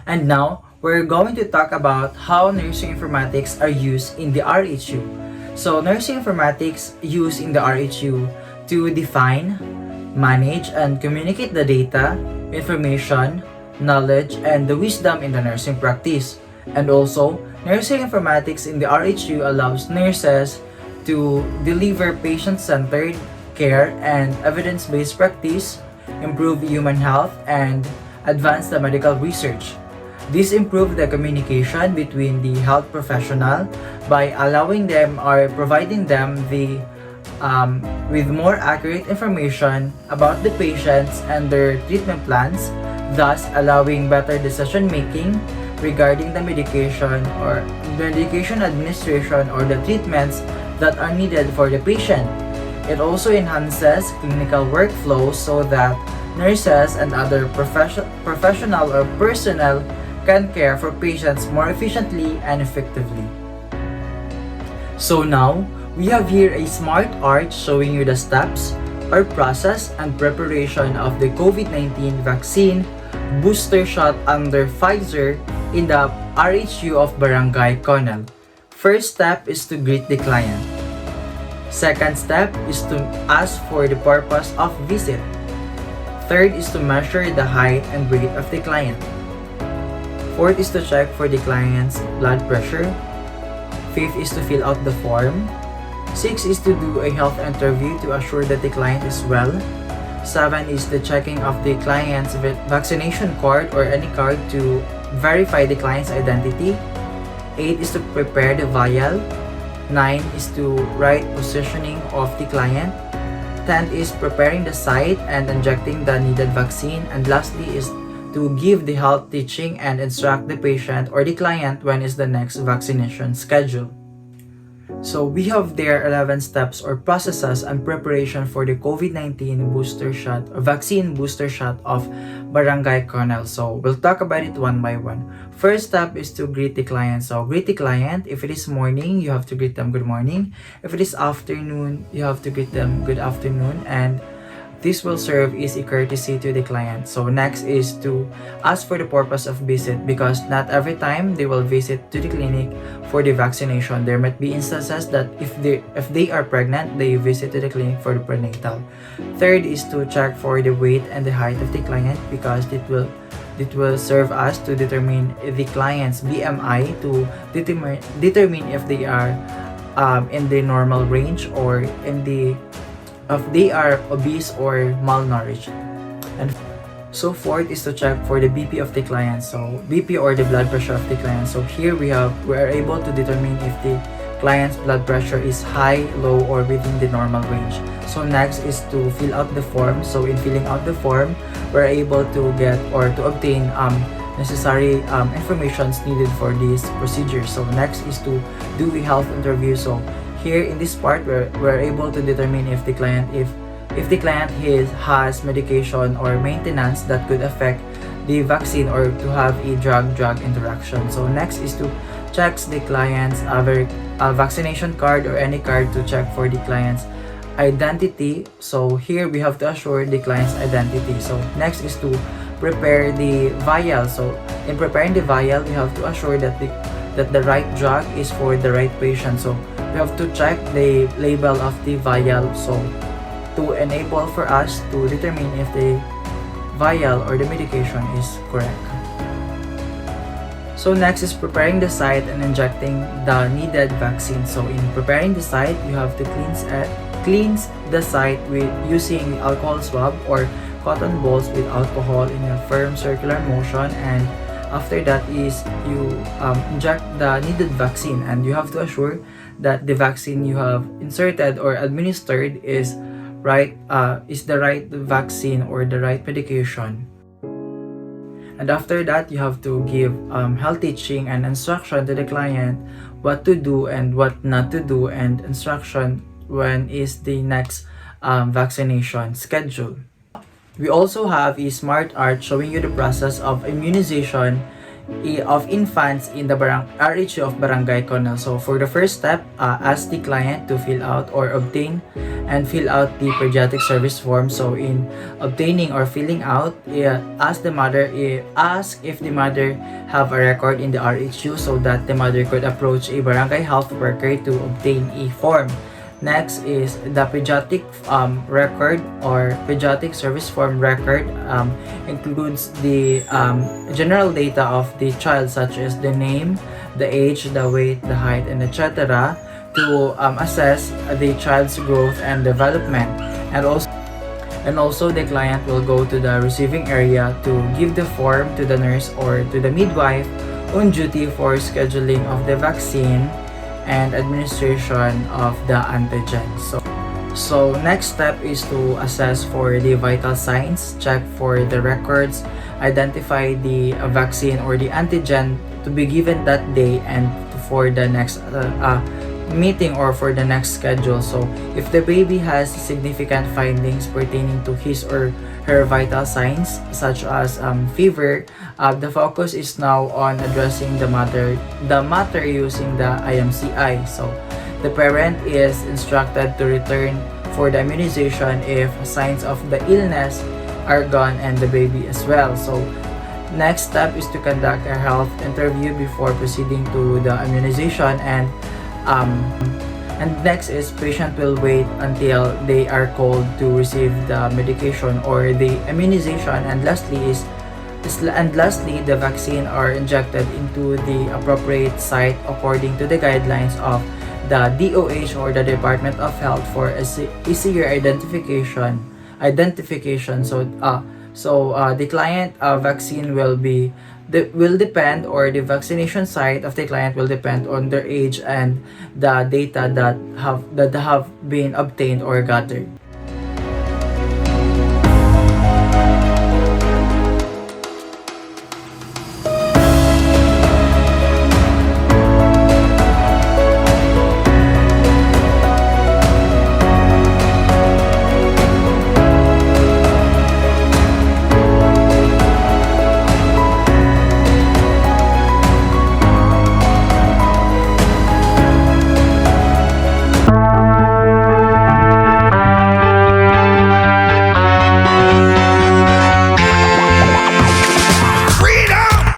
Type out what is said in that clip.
And now, we're going to talk about how nursing informatics are used in the RHU. So, nursing informatics used in the RHU to define, manage, and communicate the data, information, knowledge, and the wisdom in the nursing practice. And also, nursing informatics in the RHU allows nurses to deliver patient-centered care and evidence-based practice, improve human health, and advance the medical research. This improves the communication between the health professional by allowing them or providing them with more accurate information about the patients and their treatment plans, thus allowing better decision making regarding the medication or medication administration or the treatments that are needed for the patient. It also enhances clinical workflows so that nurses and other professional or personnel can care for patients more efficiently and effectively. So now, we have here a smart art showing you the steps or process and preparation of the COVID-19 vaccine booster shot under Pfizer in the RHU of Barangay Conel. First step is to greet the client. Second step is to ask for the purpose of visit. Third is to measure the height and weight of the client. Fourth is to check for the client's blood pressure. Fifth is to fill out the form. Sixth is to do a health interview to assure that the client is well. 7 is the checking of the client's vaccination card or any card to verify the client's identity. 8 is to prepare the vial. 9 is to right positioning of the client. 10 is preparing the site and injecting the needed vaccine. And lastly is to give the health teaching and instruct the patient or the client when is the next vaccination schedule. So we have there 11 steps or processes and preparation for the COVID-19 booster shot or vaccine booster shot of Barangay Conel. So we'll talk about it one by one. First step is to greet the client. So greet the client. If it is morning, you have to greet them good morning. If it is afternoon, you have to greet them good afternoon. And this will serve as a courtesy to the client. So next is to ask for the purpose of visit because not every time they will visit to the clinic for the vaccination. There might be instances that if they are pregnant, they visit to the clinic for the prenatal. Third is to check for the weight and the height of the client because it will serve us to determine the client's BMI to determine if they are in the normal range or if they are obese or malnourished. And so fourth is to check for the BP of the client, so BP or the blood pressure of the client. So here we are able to determine if the client's blood pressure is high, low, or within the normal range. So next is to fill out the form. So in filling out the form, we're able to get or to obtain necessary information needed for this procedure. So next is to do a health interview. So here in this part, we're able to determine if the client has medication or maintenance that could affect the vaccine or to have a drug-drug interaction. So next is to check the client's vaccination card or any card to check for the client's identity. So here we have to assure the client's identity. So next is to prepare the vial. So in preparing the vial, we have to assure that the right drug is for the right patient. So we have to check the label of the vial so to enable for us to determine if the vial or the medication is correct. So next is preparing the site and injecting the needed vaccine. So in preparing the site, you have to cleanse the site with using alcohol swab or cotton balls with alcohol in a firm circular motion, and after that is you inject the needed vaccine, and you have to assure that the vaccine you have inserted or administered is the right vaccine or the right medication. And after that, you have to give health teaching and instruction to the client what to do and what not to do, and instruction when is the next vaccination schedule. We also have a smart art showing you the process of immunization of infants in the RHU of Barangay Conal. So for the first step, ask the client to fill out or obtain and fill out the pediatric service form. So in obtaining or filling out, ask if the mother have a record in the RHU so that the mother could approach a barangay health worker to obtain a form. Next is the pediatric record or pediatric service form record includes the general data of the child such as the name, the age, the weight, the height, and etc. to assess the child's growth and development. And also the client will go to the receiving area to give the form to the nurse or to the midwife on duty for scheduling of the vaccine and administration of the antigen. So next step is to assess for the vital signs, check for the records, identify the vaccine or the antigen to be given that day and for the next meeting or for the next schedule. So if the baby has significant findings pertaining to his or her vital signs such as fever, the focus is now on addressing the matter using the IMCI. So the parent is instructed to return for the immunization if signs of the illness are gone and the baby as well. So next step is to conduct a health interview before proceeding to the immunization, and next is patient will wait until they are called to receive the medication or the immunization, and lastly the vaccine are injected into the appropriate site according to the guidelines of the DOH or the Department of Health for easier identification. So the client vaccine will depend, or the vaccination site of the client will depend on their age and the data that have been obtained or gathered.